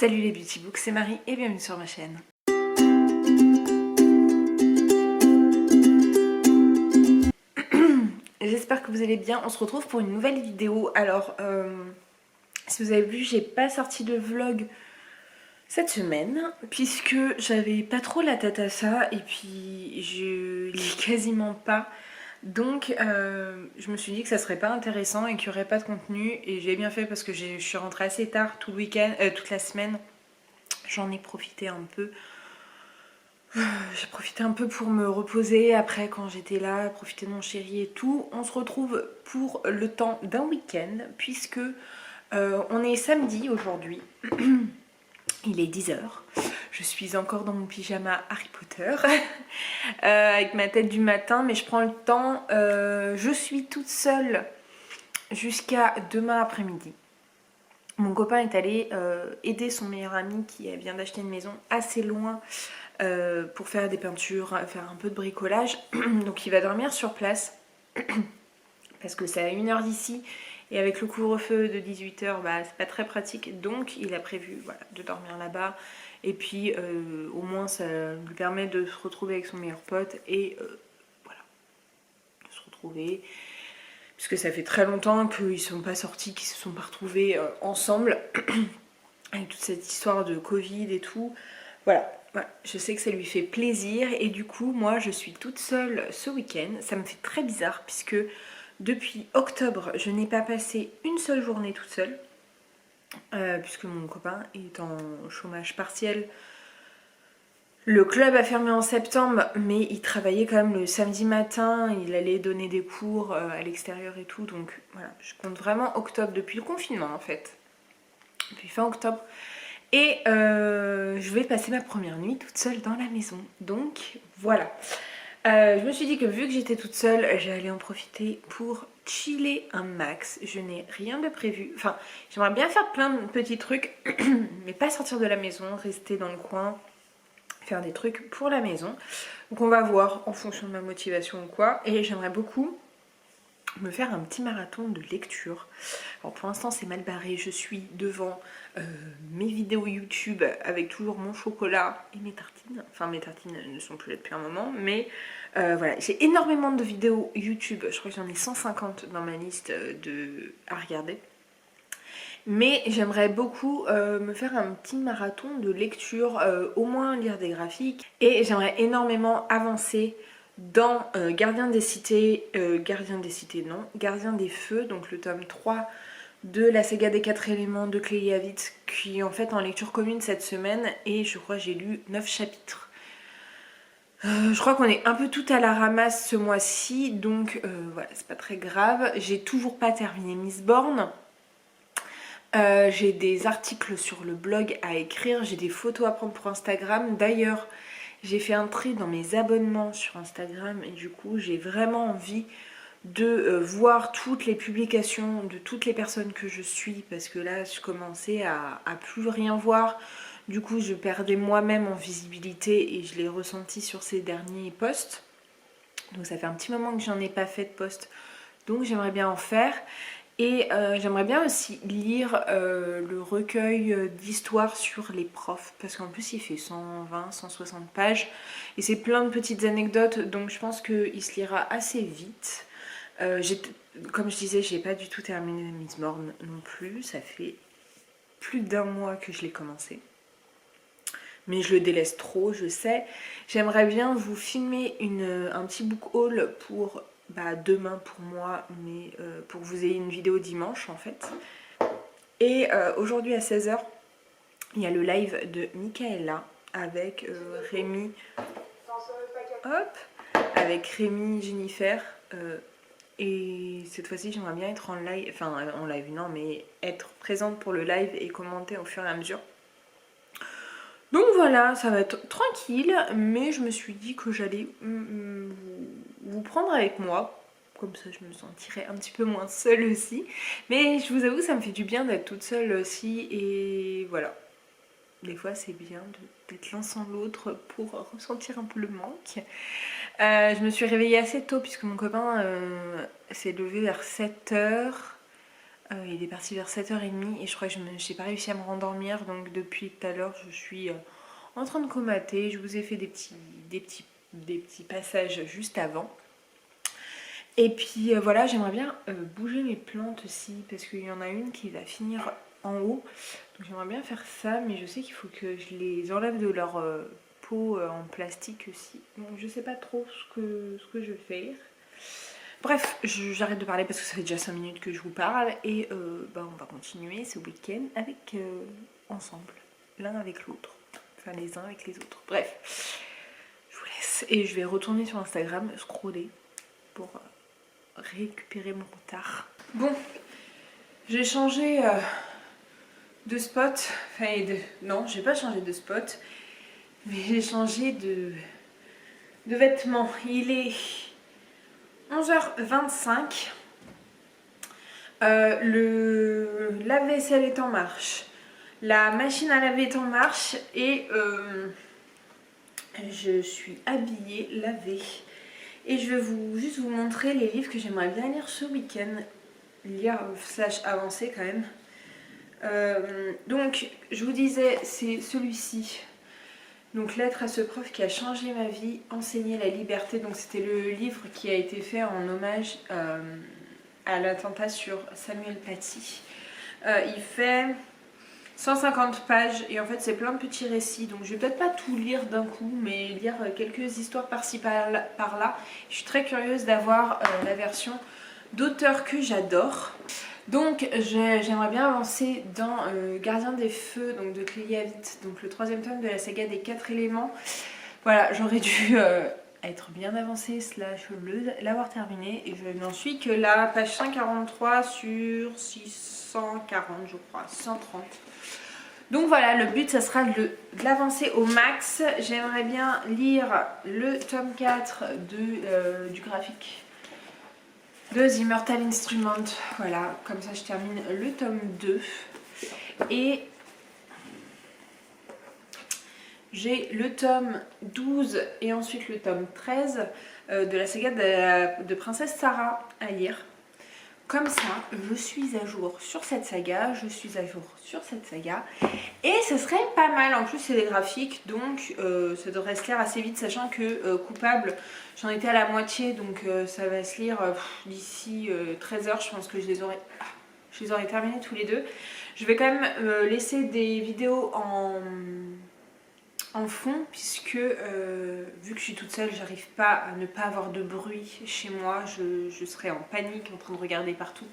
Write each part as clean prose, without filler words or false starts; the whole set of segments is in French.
Salut les Beauty Books, c'est Marie et bienvenue sur ma chaîne. J'espère que vous allez bien, on se retrouve pour une nouvelle vidéo. Alors, si vous avez vu, j'ai pas sorti de vlog cette semaine puisque j'avais pas trop la tête à ça et puis je lis quasiment pas. Donc je me suis dit que ça serait pas intéressant et qu'il n'y aurait pas de contenu, et j'ai bien fait parce que je suis rentrée assez tard tout le week-end, toute la semaine. J'en ai profité un peu. J'ai profité un peu pour me reposer après quand j'étais là, profiter de mon chéri et tout. On se retrouve pour le temps d'un week-end puisque on est samedi aujourd'hui. Il est 10 h. Je suis encore dans mon pyjama Harry Potter avec ma tête du matin, mais je prends le temps. Je suis toute seule jusqu'à demain après-midi. Mon copain est allé aider son meilleur ami qui vient d'acheter une maison assez loin pour faire des peintures, faire un peu de bricolage. Donc il va dormir sur place parce que c'est à 1 h d'ici et avec le couvre-feu de 18 h, bah, c'est pas très pratique. Donc il a prévu de dormir là-bas et puis au moins ça lui permet de se retrouver avec son meilleur pote et de se retrouver. Parce que ça fait très longtemps qu'ils ne sont pas sortis, qu'ils ne se sont pas retrouvés ensemble. Avec toute cette histoire de Covid et tout. Voilà, je sais que ça lui fait plaisir. Et du coup, moi, je suis toute seule ce week-end. Ça me fait très bizarre puisque depuis octobre, je n'ai pas passé une seule journée toute seule. Puisque mon copain est en chômage partiel. Le club a fermé en septembre, mais il travaillait quand même le samedi matin, il allait donner des cours à l'extérieur et tout, donc voilà, je compte vraiment octobre, depuis le confinement en fait, depuis fin octobre. Et je vais passer ma première nuit toute seule dans la maison, donc voilà. Je me suis dit que vu que j'étais toute seule, j'allais en profiter pour chiller un max. Je n'ai rien de prévu, enfin j'aimerais bien faire plein de petits trucs, mais pas sortir de la maison, rester dans le coin, faire des trucs pour la maison. Donc on va voir en fonction de ma motivation ou quoi. Et j'aimerais beaucoup me faire un petit marathon de lecture. Alors pour l'instant c'est mal barré, je suis devant mes vidéos YouTube avec toujours mon chocolat et mes tartines. Enfin mes tartines ne sont plus là depuis un moment, mais voilà, j'ai énormément de vidéos YouTube. Je crois que j'en ai 150 dans ma liste à regarder. Mais j'aimerais beaucoup me faire un petit marathon de lecture, au moins lire des graphiques. Et j'aimerais énormément avancer dans Gardien des Cités, Gardien des Feux, donc le tome 3 de la saga des 4 éléments de Clélie Havitz, qui est en fait en lecture commune cette semaine, et je crois que j'ai lu 9 chapitres. Je crois qu'on est un peu tout à la ramasse ce mois-ci, donc voilà, c'est pas très grave. J'ai toujours pas terminé Mistborn. J'ai des articles sur le blog à écrire, j'ai des photos à prendre pour Instagram. D'ailleurs, j'ai fait un tri dans mes abonnements sur Instagram et du coup, j'ai vraiment envie de voir toutes les publications de toutes les personnes que je suis, parce que là, je commençais à plus rien voir. Du coup, je perdais moi-même en visibilité et je l'ai ressenti sur ces derniers posts. Donc ça fait un petit moment que j'en ai pas fait de post, donc j'aimerais bien en faire. Et j'aimerais bien aussi lire le recueil d'histoires sur les profs, parce qu'en plus il fait 120-160 pages et c'est plein de petites anecdotes, donc je pense qu'il se lira assez vite. Comme je disais, j'ai pas du tout terminé Mistborn non plus, ça fait plus d'1 mois que je l'ai commencé. Mais je le délaisse trop, je sais. J'aimerais bien vous filmer un petit book haul pour demain pour moi, mais pour que vous ayez une vidéo dimanche en fait. Et aujourd'hui à 16 h, il y a le live de Michaela avec Rémi. Hop, avec Rémi, Jennifer. Et cette fois-ci, j'aimerais bien être en live, enfin en live non, mais être présente pour le live et commenter au fur et à mesure. Donc voilà, ça va être tranquille, mais je me suis dit que j'allais vous prendre avec moi. Comme ça, je me sentirais un petit peu moins seule aussi. Mais je vous avoue, ça me fait du bien d'être toute seule aussi. Et voilà, des fois, c'est bien d'être l'un sans l'autre pour ressentir un peu le manque. Je me suis réveillée assez tôt puisque mon copain s'est levé vers 7 h. Il est parti vers 7h30 et je crois que je n'ai pas réussi à me rendormir. Donc depuis tout à l'heure, je suis en train de comater. Je vous ai fait des petits passages juste avant. Et puis voilà, j'aimerais bien bouger mes plantes aussi parce qu'il y en a une qui va finir en haut. Donc j'aimerais bien faire ça, mais je sais qu'il faut que je les enlève de leur pot en plastique aussi. Donc je sais pas trop ce que je vais faire. Bref, j'arrête de parler parce que ça fait déjà 5 minutes que je vous parle. Et on va continuer ce week-end avec ensemble, l'un avec l'autre. Enfin les uns avec les autres. Bref, je vous laisse. Et je vais retourner sur Instagram, scroller pour récupérer mon retard. Bon, j'ai changé de spot. Enfin, non, j'ai pas changé de spot. Mais j'ai changé de vêtements. Il est 11h25. Le lave-vaisselle est en marche. La machine à laver est en marche. Et je suis habillée, lavée. Et je vais juste vous montrer les livres que j'aimerais bien lire ce week-end. Lire / avancer quand même. Donc je vous disais, c'est celui-ci. Donc Lettre à ce prof qui a changé ma vie, enseigner la liberté. Donc c'était le livre qui a été fait en hommage à l'attentat sur Samuel Paty. Il fait 150 pages et en fait c'est plein de petits récits. Donc je vais peut-être pas tout lire d'un coup, mais lire quelques histoires par-ci par-là. Je suis très curieuse d'avoir la version d'auteur que j'adore. Donc j'aimerais bien avancer dans Gardien des Feux donc de Clélie Havit, donc le 3e tome de la saga des 4 éléments. Voilà, j'aurais dû être bien avancée / l'avoir terminé et je n'en suis que la page 143 sur 640 je crois, 630. Donc voilà, le but ça sera de l'avancer au max. J'aimerais bien lire le tome 4 du graphique de The Immortal Instrument. Voilà, comme ça je termine le tome 2. Et j'ai le tome 12 et ensuite le tome 13 de la saga de Princesse Sarah à lire. Comme ça, je suis à jour sur cette saga, et ce serait pas mal. En plus, c'est des graphiques, donc ça devrait se lire assez vite, sachant que Coupable, j'en étais à la moitié, donc ça va se lire d'ici 13h. Je pense que je les aurai terminés tous les deux. Je vais quand même laisser des vidéos en fond, puisque vu que je suis toute seule, j'arrive pas à ne pas avoir de bruit chez moi. Je serais en panique en train de regarder partout.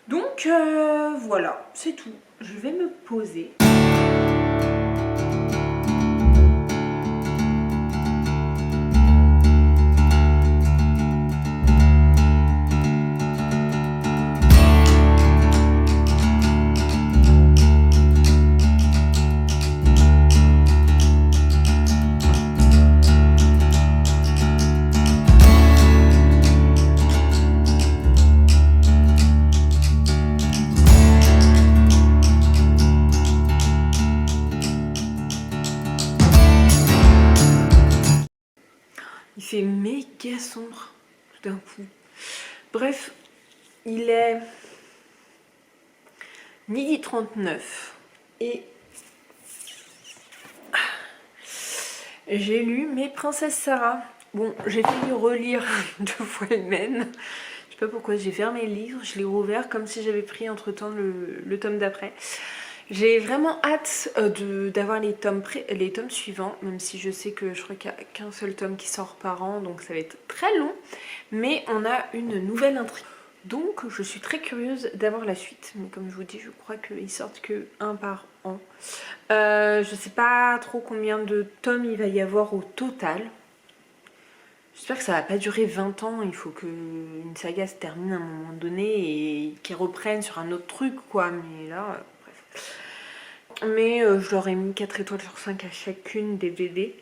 Donc voilà, c'est tout. Je vais me poser. Il fait méga sombre tout d'un coup. Bref, il est 12h39 et j'ai lu mes Princesses Sarah. Bon, j'ai failli relire 2 fois le même. Je sais pas pourquoi j'ai fermé le livre, je l'ai rouvert comme si j'avais pris entre temps le tome d'après. J'ai vraiment hâte d'avoir les tomes suivants, même si je sais que je crois qu'il n'y a qu'un seul tome qui sort par an, donc ça va être très long. Mais on a une nouvelle intrigue. Donc je suis très curieuse d'avoir la suite. Mais comme je vous dis, je crois qu'ils sortent que 1 par an. Je sais pas trop combien de tomes il va y avoir au total. J'espère que ça va pas durer 20 ans, il faut qu'une saga se termine à un moment donné et qu'ils reprennent sur un autre truc quoi, mais là, bref. Mais je leur ai mis 4 étoiles sur 5 à chacune des BD.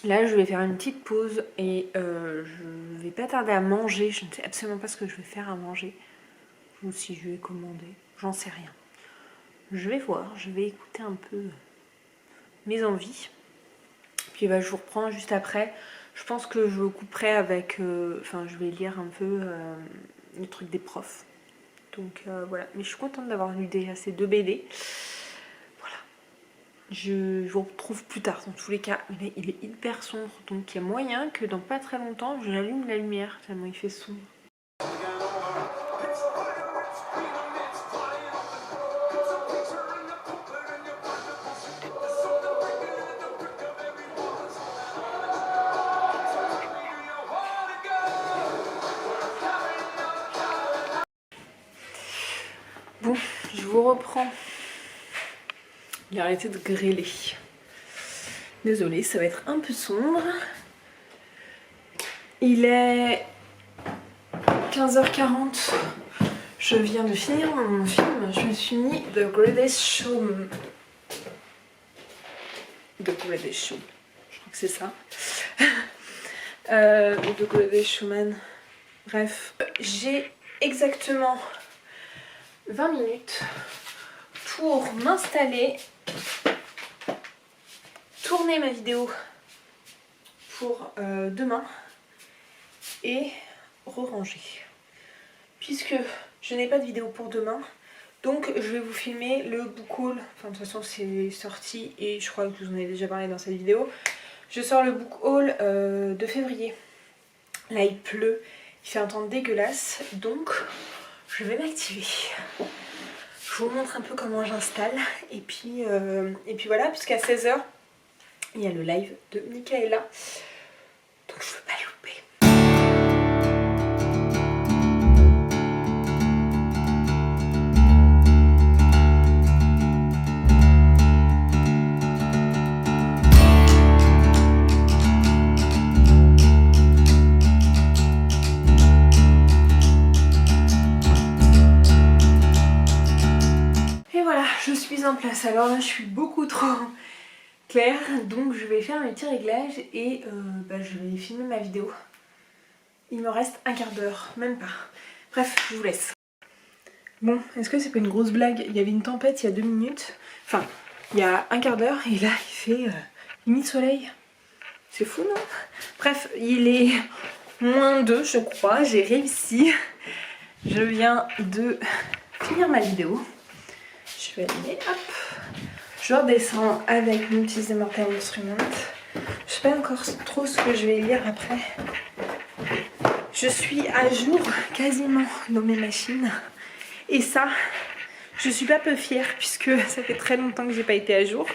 Là je vais faire une petite pause et je vais pas tarder à manger, je ne sais absolument pas ce que je vais faire à manger. Ou si je vais commander, j'en sais rien. Je vais voir, je vais écouter un peu mes envies. Puis je vous reprends juste après. Je pense que je couperai avec... je vais lire un peu les trucs des profs. Donc voilà, mais je suis contente d'avoir lu déjà ces 2 BD. Voilà, je vous retrouve plus tard dans tous les cas. Mais il est hyper sombre, donc il y a moyen que dans pas très longtemps, j'allume la lumière tellement il fait sombre. Bon, je vous reprends. Il a arrêté de grêler. Désolée, ça va être un peu sombre. Il est 15h40. Je viens de finir mon film. Je me suis mis The Greatest Showman. The Greatest Show. Je crois que c'est ça. The Greatest Showman. Bref, j'ai exactement 20 minutes pour m'installer, tourner ma vidéo pour demain et re-ranger. Puisque je n'ai pas de vidéo pour demain, donc je vais vous filmer le book haul. Enfin, de toute façon, c'est sorti et je crois que je vous en ai déjà parlé dans cette vidéo. Je sors le book haul de février. Là, il pleut, il fait un temps dégueulasse, donc je vais m'activer. Je vous montre un peu comment j'installe et puis voilà, puisqu'à 16h il y a le live de Michaela, donc je ne veux pas louper. Et voilà, je suis en place. Alors là, je suis beaucoup trop claire, donc je vais faire mes petits réglages et je vais filmer ma vidéo. Il me reste un quart d'heure, même pas. Bref, je vous laisse. Bon, est-ce que c'est pas une grosse blague? Il y avait une tempête il y a 2 minutes, enfin il y a un quart d'heure, et là il fait limite soleil. C'est fou, non? Bref, il est -2 je crois, j'ai réussi. Je viens de finir ma vidéo. Je vais allumer, hop. Je redescends avec mon petit Immortal Instrument. Je sais pas encore trop ce que je vais lire après. Je suis à jour quasiment dans mes machines. Et ça, je suis pas peu fière puisque ça fait très longtemps que j'ai pas été à jour.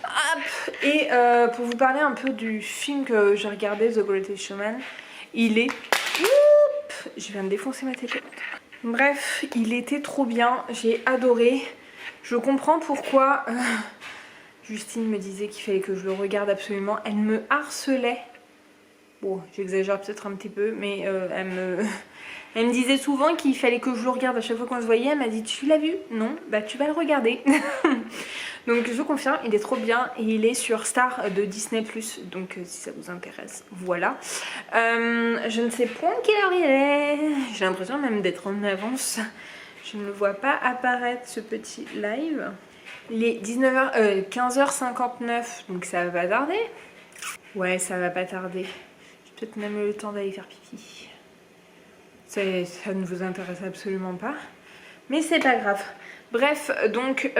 Hop. Et pour vous parler un peu du film que j'ai regardé, The Greatest Showman, il est... Oups, je viens de défoncer ma télé. Bref, il était trop bien, j'ai adoré. Je comprends pourquoi Justine me disait qu'il fallait que je le regarde absolument. Elle me harcelait. Bon, j'exagère peut-être un petit peu, mais elle me disait souvent qu'il fallait que je le regarde à chaque fois qu'on se voyait. Elle m'a dit, tu l'as vu? Non, bah tu vas le regarder. Donc je confirme, il est trop bien et il est sur Star de Disney+, donc si ça vous intéresse, voilà. Je ne sais point quelle heure il est, j'ai l'impression même d'être en avance. Je ne le vois pas apparaître ce petit live. Il est 15h59, donc ça va tarder. Ouais, ça va pas tarder. J'ai peut-être même eu le temps d'aller faire pipi. Ça ne vous intéresse absolument pas, mais c'est pas grave. Bref, donc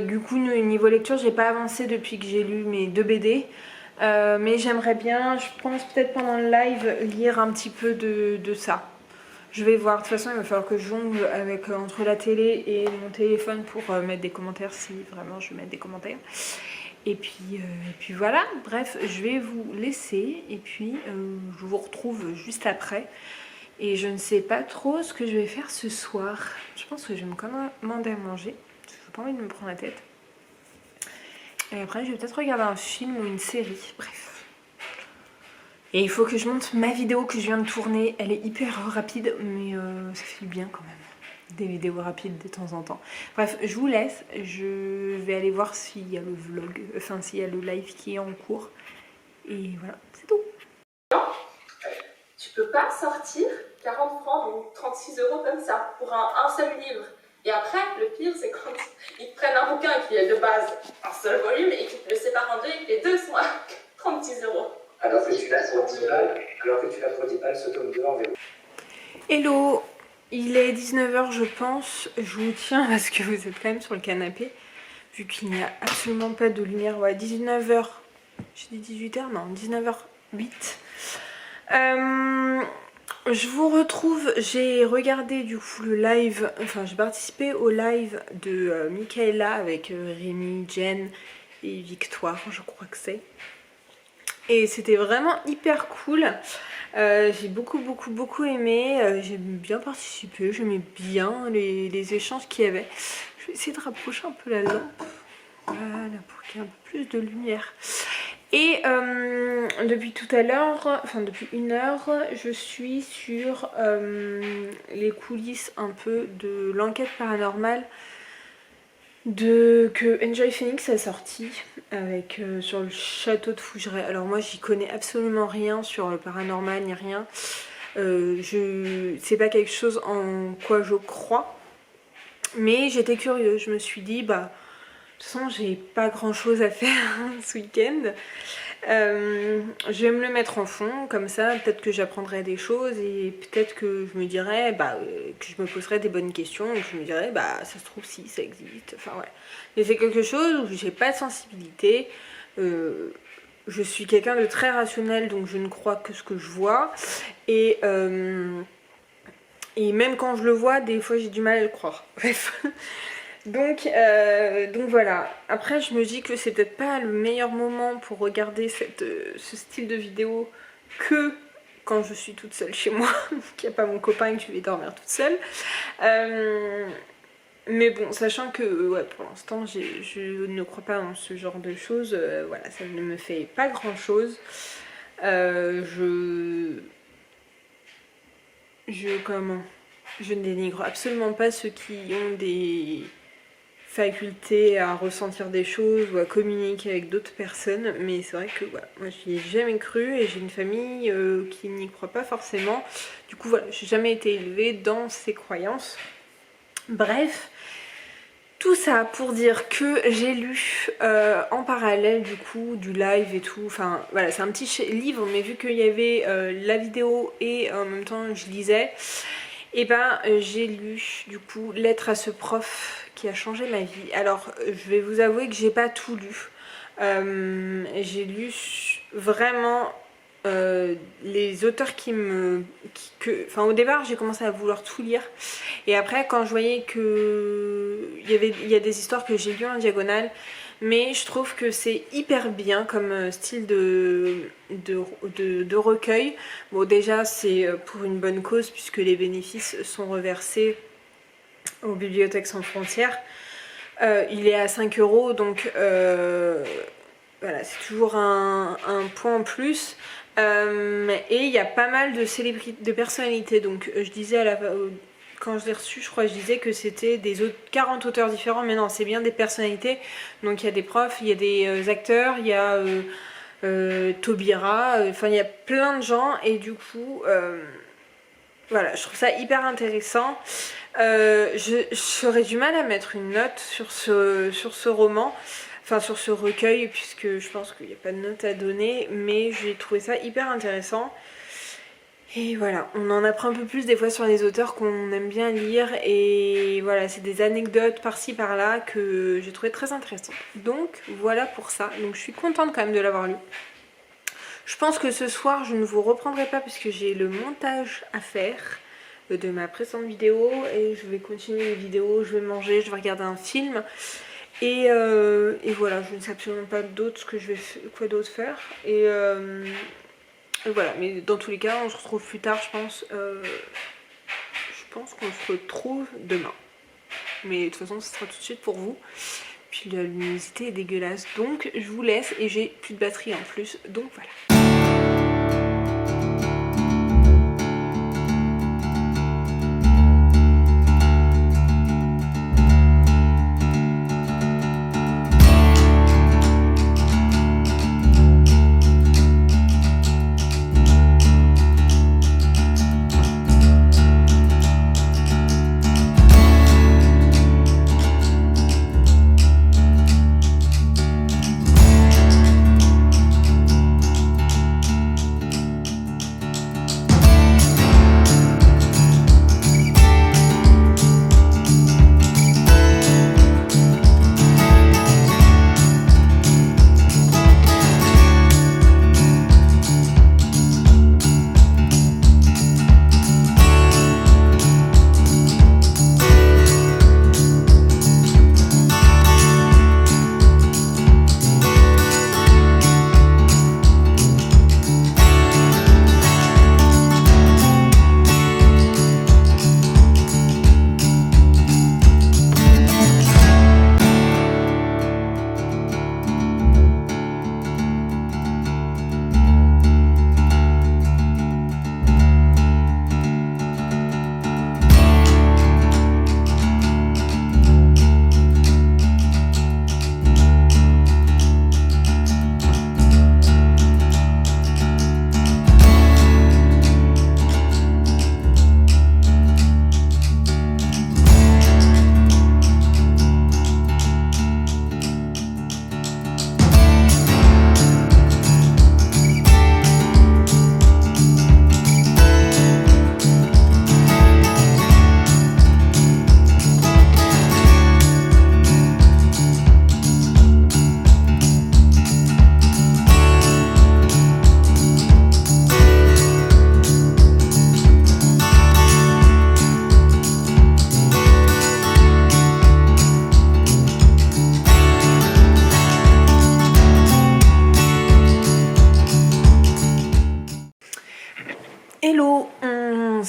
du coup niveau lecture j'ai pas avancé depuis que j'ai lu mes 2 BD, mais j'aimerais bien, je pense peut-être pendant le live, lire un petit peu de ça. Je vais voir, de toute façon il va falloir que je jongle avec, entre la télé et mon téléphone pour mettre des commentaires si vraiment je veux mettre des commentaires. Et puis voilà, bref, je vais vous laisser et puis je vous retrouve juste après. Et je ne sais pas trop ce que je vais faire ce soir. Je pense que je vais me commander à manger. Je n'ai pas envie de me prendre la tête. Et après, je vais peut-être regarder un film ou une série. Bref. Et il faut que je monte ma vidéo que je viens de tourner. Elle est hyper rapide, mais ça fait du bien quand même. Des vidéos rapides de temps en temps. Bref, je vous laisse. Je vais aller voir s'il y a le vlog, enfin s'il y a le live qui est en cours. Et voilà, c'est tout. Tu peux pas sortir 40 francs, donc 36 € comme ça, pour un seul livre. Et après, le pire, c'est quand ils prennent un bouquin qui est de base un seul volume et qu'ils te le séparent en deux et que les deux sont à 36 €. Alors que tu l'as pour 10 balles, ce tome 2 en VO. Hello! Il est 19h je pense, je vous tiens parce que vous êtes quand même sur le canapé, vu qu'il n'y a absolument pas de lumière. Ouais, 19h, j'ai dit 18h, non, 19h08. Je vous retrouve, j'ai regardé du coup le live, enfin j'ai participé au live de Michaela avec Rémi, Jen et Victoire, je crois que c'est. Et c'était vraiment hyper cool. J'ai beaucoup aimé, j'ai bien participé, j'aimais bien les échanges qu'il y avait. Je vais essayer de rapprocher un peu la lampe, voilà, pour qu'il y ait un peu plus de lumière. Et depuis tout à l'heure, enfin depuis 1 heure, je suis sur les coulisses un peu de l'enquête paranormale que Enjoy Phoenix a sorti avec sur le château de Fougeray. Alors moi j'y connais absolument rien sur le paranormal ni rien. C'est pas quelque chose en quoi je crois, mais j'étais curieuse. Je me suis dit bah de toute façon j'ai pas grand chose à faire ce week-end. Je vais me le mettre en fond, comme ça peut-être que j'apprendrai des choses et peut-être que je me dirais que je me poserai des bonnes questions et que je me dirais ça se trouve si ça existe, enfin ouais. Mais c'est quelque chose où j'ai pas de sensibilité, je suis quelqu'un de très rationnel donc je ne crois que ce que je vois et même quand je le vois des fois j'ai du mal à le croire, bref. Donc voilà, après je me dis que c'est peut-être pas le meilleur moment pour regarder ce style de vidéo que quand je suis toute seule chez moi, qu'il n'y a pas mon copain et que je vais dormir toute seule. Mais bon, sachant que ouais, pour l'instant je ne crois pas en ce genre de choses, voilà, ça ne me fait pas grand chose. Je ne dénigre absolument pas ceux qui ont des faculté à ressentir des choses ou à communiquer avec d'autres personnes, mais c'est vrai que voilà, moi j'y ai jamais cru et j'ai une famille qui n'y croit pas forcément, du coup voilà, j'ai jamais été élevée dans ces croyances. Bref, tout ça pour dire que j'ai lu en parallèle du coup du live et tout, enfin voilà, c'est un petit livre, mais vu qu'il y avait la vidéo et en même temps je lisais, et j'ai lu du coup Lettre à ce prof qui a changé ma vie. Alors je vais vous avouer que j'ai pas tout lu, j'ai lu vraiment les auteurs enfin au départ j'ai commencé à vouloir tout lire et après quand je voyais que il y a des histoires que j'ai lues en diagonale, mais je trouve que c'est hyper bien comme style de recueil. Bon déjà c'est pour une bonne cause puisque les bénéfices sont reversés aux Bibliothèques sans frontières. Il est à 5 € donc voilà, c'est toujours un point en plus. Et il y a pas mal de personnalités, donc je disais quand je l'ai reçu, je crois que je disais que c'était 40 auteurs différents, mais non, c'est bien des personnalités. Donc il y a des profs, il y a des acteurs, il y a Taubira, enfin il y a plein de gens et du coup voilà, je trouve ça hyper intéressant. J'aurais du mal à mettre une note sur ce roman, enfin sur ce recueil, puisque je pense qu'il n'y a pas de note à donner, mais j'ai trouvé ça hyper intéressant. Et voilà, on en apprend un peu plus des fois sur les auteurs qu'on aime bien lire, et voilà, c'est des anecdotes par-ci par-là que j'ai trouvé très intéressantes. Donc voilà pour ça, donc je suis contente quand même de l'avoir lu. Je pense que ce soir je ne vous reprendrai pas parce que j'ai le montage à faire de ma précédente vidéo et je vais continuer les vidéos, je vais manger, je vais regarder un film et voilà, je ne sais absolument pas quoi d'autre faire et voilà, mais dans tous les cas on se retrouve plus tard je pense qu'on se retrouve demain, mais de toute façon ce sera tout de suite pour vous. Puis la luminosité est dégueulasse donc je vous laisse et j'ai plus de batterie en plus, donc voilà.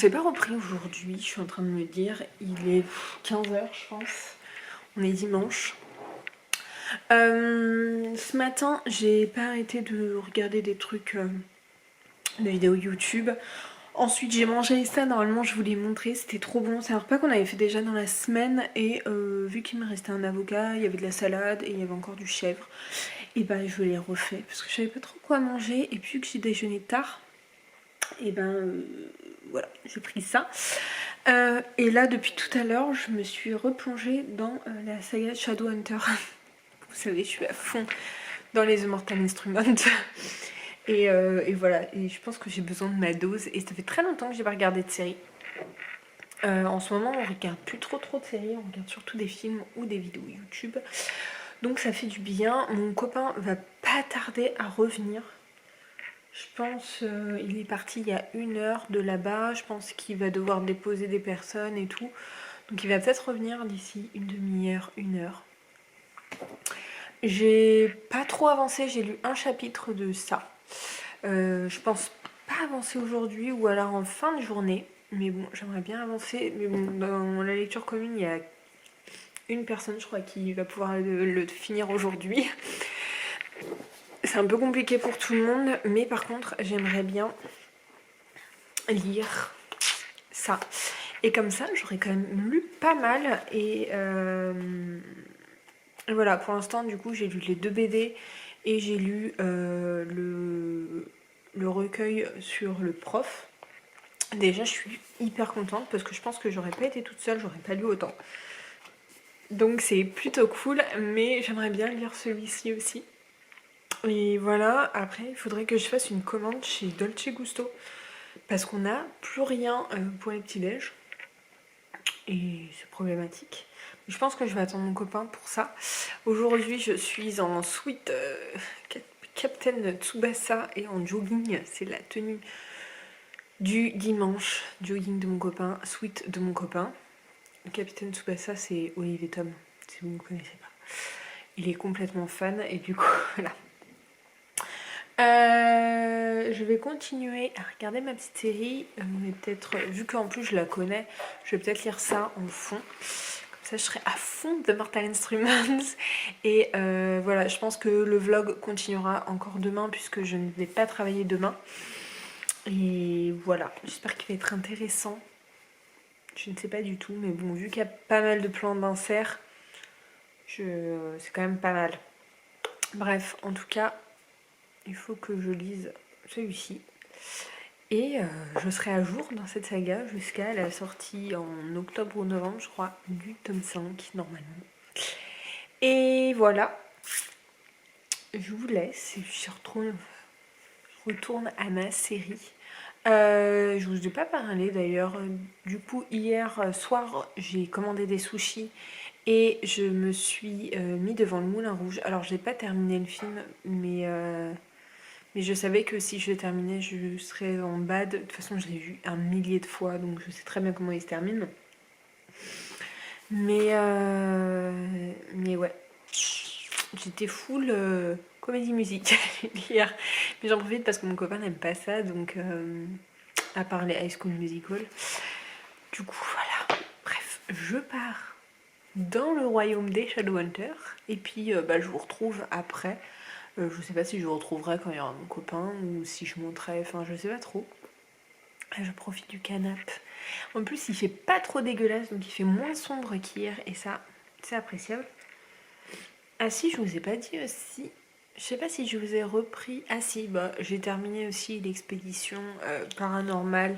s'est pas repris aujourd'hui, je suis en train de me dire. Il est 15h, je pense. On est dimanche. Ce matin, j'ai pas arrêté de regarder des trucs, des vidéos YouTube. Ensuite, j'ai mangé ça. Normalement, je vous l'ai montré. C'était trop bon. C'est un repas qu'on avait fait déjà dans la semaine. Et vu qu'il me restait un avocat, il y avait de la salade et il y avait encore du chèvre. Et ben, je l'ai refait parce que je savais pas trop quoi manger. Et puis que j'ai déjeuné tard, et ben voilà, j'ai pris ça. Et là, depuis tout à l'heure, je me suis replongée dans la saga Shadowhunter. Vous savez, je suis à fond dans les The Mortal Instruments. Et voilà, et je pense que j'ai besoin de ma dose. Et ça fait très longtemps que j'ai pas regardé de série. En ce moment, on regarde plus trop de séries, on regarde surtout des films ou des vidéos YouTube. Donc ça fait du bien. Mon copain va pas tarder à revenir. Je pense, il est parti il y a 1 heure de là-bas. Je pense qu'il va devoir déposer des personnes et tout. Donc il va peut-être revenir d'ici une demi-heure, 1 heure. J'ai pas trop avancé, j'ai lu un chapitre de ça. Je pense pas avancer aujourd'hui ou alors en fin de journée. Mais bon, j'aimerais bien avancer. Mais bon, dans la lecture commune, il y a une personne, je crois, qui va pouvoir le finir aujourd'hui. C'est un peu compliqué pour tout le monde, mais par contre, j'aimerais bien lire ça. Et comme ça, j'aurais quand même lu pas mal. Et voilà, pour l'instant, du coup, j'ai lu les 2 BD et j'ai lu le recueil sur le prof. Déjà, je suis hyper contente parce que je pense que j'aurais pas été toute seule, j'aurais pas lu autant. Donc c'est plutôt cool, mais j'aimerais bien lire celui-ci aussi. Et voilà, après, il faudrait que je fasse une commande chez Dolce Gusto parce qu'on n'a plus rien pour les petits-déj. Et c'est problématique. Je pense que je vais attendre mon copain pour ça. Aujourd'hui, je suis en sweat Captain Tsubasa et en jogging. C'est la tenue du dimanche. Jogging de mon copain, sweat de mon copain. Le Capitaine Tsubasa, c'est Olivier Tom, si vous ne connaissez pas. Il est complètement fan et du coup, voilà. Je vais continuer à regarder ma petite série, mais peut-être, vu qu'en plus je la connais, je vais peut-être lire ça en fond. Comme ça, je serai à fond de Mortal Instruments. Et voilà, je pense que le vlog continuera encore demain, puisque je ne vais pas travailler demain. Et voilà, j'espère qu'il va être intéressant. Je ne sais pas du tout, mais bon, vu qu'il y a pas mal de plans d'insert, c'est quand même pas mal. Bref, en tout cas, il faut que je lise celui-ci. Et je serai à jour dans cette saga jusqu'à la sortie en octobre ou novembre, je crois, du tome 5, normalement. Et voilà. Je vous laisse et je retourne à ma série. Je vous ai pas parlé d'ailleurs. Du coup, hier soir, j'ai commandé des sushis et je me suis mis devant le Moulin Rouge. Alors, j'ai pas terminé le film, mais je savais que si je le terminais, je serais en bad. De toute façon, je l'ai vu 1 millier de fois, donc je sais très bien comment il se termine. Mais ouais, j'étais full comédie musique hier. Mais j'en profite parce que mon copain n'aime pas ça, donc à part les High School Musical. Du coup, voilà. Bref, je pars dans le royaume des Shadowhunters. Et puis, je vous retrouve après. Je sais pas si je vous retrouverai quand il y aura mon copain ou si je monterai. Enfin, je sais pas trop. Je profite du canapé. En plus, il fait pas trop dégueulasse, donc il fait moins sombre qu'hier. Et ça, c'est appréciable. Ah si, je vous ai pas dit aussi. Je sais pas si je vous ai repris. Ah si, j'ai terminé aussi l'expédition paranormale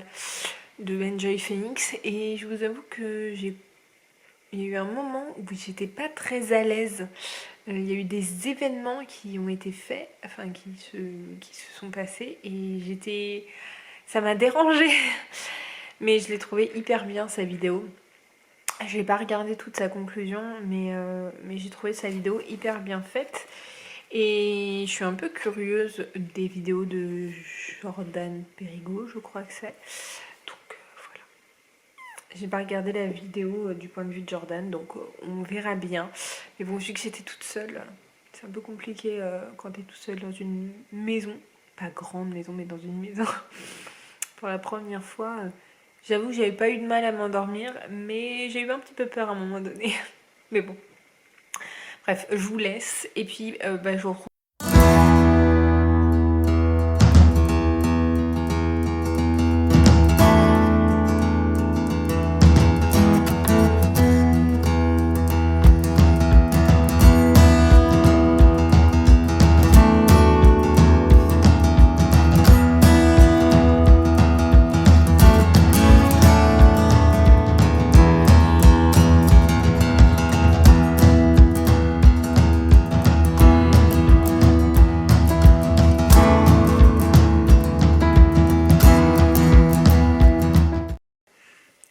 de Enjoy Phoenix. Et je vous avoue que il y a eu un moment où j'étais pas très à l'aise. Il y a eu des événements qui ont été faits, enfin qui se sont passés. Et ça m'a dérangée. Mais je l'ai trouvé hyper bien sa vidéo. Je vais pas regarder toute sa conclusion, mais j'ai trouvé sa vidéo hyper bien faite. Et je suis un peu curieuse des vidéos de Jordan Perigo, je crois que c'est. Donc voilà. J'ai pas regardé la vidéo du point de vue de Jordan, donc on verra bien. Mais bon, vu que j'étais toute seule, c'est un peu compliqué quand t'es toute seule dans une maison. Pas grande maison, mais dans une maison. Pour la première fois, J'avoue que j'avais pas eu de mal à m'endormir, mais j'ai eu un petit peu peur à un moment donné. Mais bon. Bref, je vous laisse et puis je vous retrouve.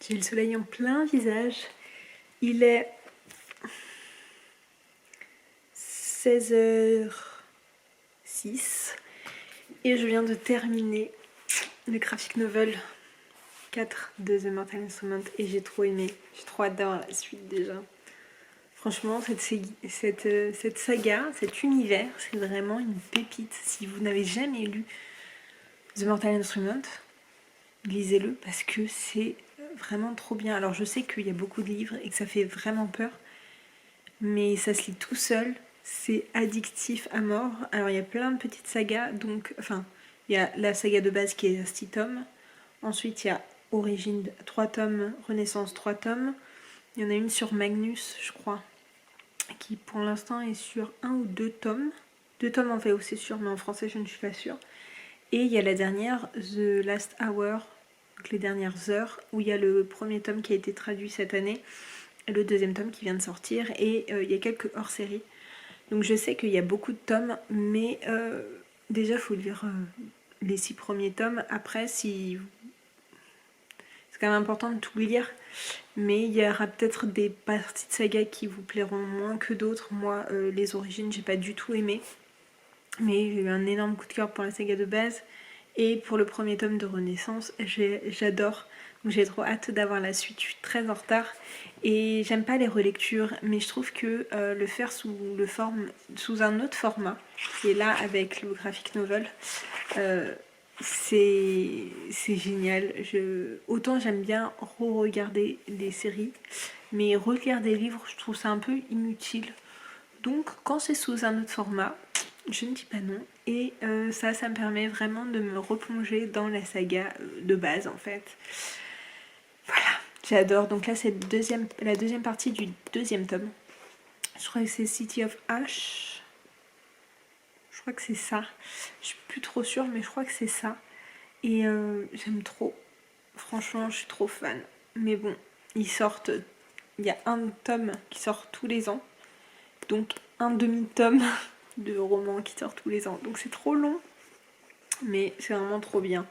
J'ai le soleil en plein visage. Il est 16h06 et je viens de terminer le graphic novel 4 de The Mortal Instrument et j'ai trop aimé. J'ai trop hâte d'avoir la suite déjà. Franchement, cette saga, cet univers, c'est vraiment une pépite. Si vous n'avez jamais lu The Mortal Instrument, lisez-le parce que c'est vraiment trop bien. Alors je sais qu'il y a beaucoup de livres et que ça fait vraiment peur, mais ça se lit tout seul, c'est addictif à mort. Alors il y a plein de petites sagas, donc il y a la saga de base qui est 6 tomes, ensuite il y a Origine 3 tomes, Renaissance 3 tomes, il y en a une sur Magnus je crois, qui pour l'instant est sur 1 ou 2 tomes. 2 tomes en VO c'est sûr, mais en français je ne suis pas sûre. Et il y a la dernière, The Last Hour, donc les dernières heures, où il y a le premier tome qui a été traduit cette année, et le deuxième tome qui vient de sortir, et il y a quelques hors-séries. Donc je sais qu'il y a beaucoup de tomes, mais déjà il faut lire les 6 premiers tomes. Après, c'est quand même important de tout lire, mais il y aura peut-être des parties de saga qui vous plairont moins que d'autres. Moi, les origines, j'ai pas du tout aimé. Mais j'ai eu un énorme coup de cœur pour la saga de base et pour le premier tome de Renaissance, j'adore. Donc j'ai trop hâte d'avoir la suite, je suis très en retard et j'aime pas les relectures, mais je trouve que le faire sous un autre format, qui est là avec le graphic novel, c'est génial. Autant j'aime bien re-regarder les séries, mais relire des livres, je trouve ça un peu inutile. Donc quand c'est sous un autre format, je ne dis pas non. Et ça me permet vraiment de me replonger dans la saga de base en fait. Voilà, j'adore. Donc là c'est la deuxième partie du deuxième tome. Je crois que c'est City of Ash. Je crois que c'est ça. Je suis plus trop sûre, mais je crois que c'est ça. Et j'aime trop. Franchement, je suis trop fan. Mais bon, il y a un tome qui sort tous les ans. Donc un demi-tome de romans qui sortent tous les ans. Donc c'est trop long, mais c'est vraiment trop bien.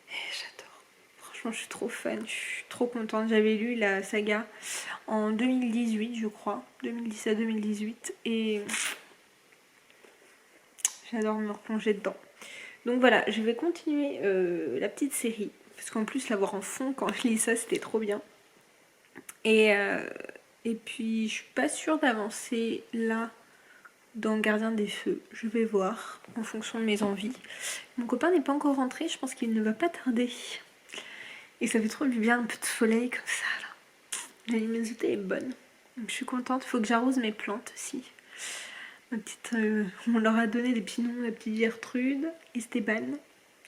Et j'adore. Franchement, je suis trop fan, je suis trop contente. J'avais lu la saga en 2018, je crois. 2017-2018. Et j'adore me replonger dedans. Donc voilà, je vais continuer la petite série. Parce qu'en plus, la voir en fond quand je lis ça, c'était trop bien. Et puis, je suis pas sûre d'avancer là dans Gardien des Feux. Je vais voir en fonction de mes envies. Mon copain n'est pas encore rentré, je pense qu'il ne va pas tarder. Et ça fait trop du bien, un peu de soleil comme ça là. La luminosité est bonne. Donc, je suis contente, il faut que j'arrose mes plantes aussi. On leur a donné des petits noms, la petite Gertrude, Esteban.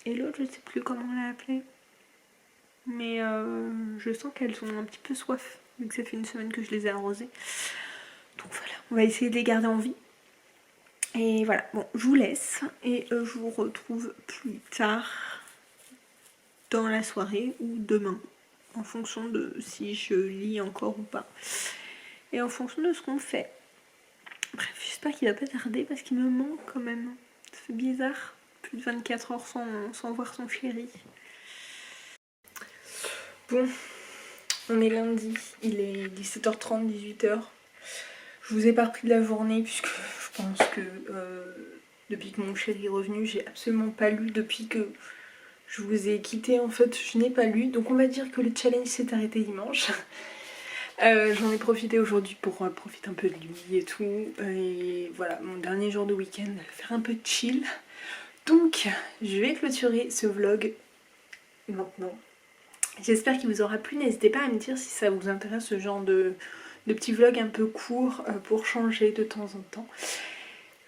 Et l'autre, je sais plus comment on l'a appelée. Mais je sens qu'elles ont un petit peu soif, vu que ça fait une semaine que je les ai arrosées. Donc voilà, on va essayer de les garder en vie. Et voilà, bon, je vous laisse et je vous retrouve plus tard dans la soirée ou demain, en fonction de si je lis encore ou pas. Et en fonction de ce qu'on fait. Bref, j'espère qu'il va pas tarder parce qu'il me manque quand même. Ça fait bizarre, plus de 24 heures sans voir son chéri. Bon, on est lundi, il est 17h30, 18h. Je vous ai pas repris de la journée puisque je pense que depuis que mon chéri est revenu, j'ai absolument pas lu. Depuis que je vous ai quitté, en fait, je n'ai pas lu. Donc on va dire que le challenge s'est arrêté dimanche. J'en ai profité aujourd'hui pour profiter un peu de lui et tout. Et voilà, mon dernier jour de week-end, faire un peu de chill. Donc je vais clôturer ce vlog maintenant. J'espère qu'il vous aura plu, n'hésitez pas à me dire si ça vous intéresse ce genre de petits vlogs un peu courts pour changer de temps en temps.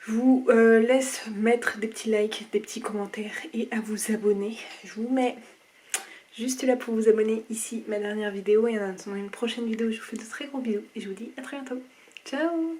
Je vous laisse mettre des petits likes, des petits commentaires et à vous abonner. Je vous mets juste là pour vous abonner ici ma dernière vidéo et en attendant une prochaine vidéo je vous fais de très gros bisous et je vous dis à très bientôt. Ciao!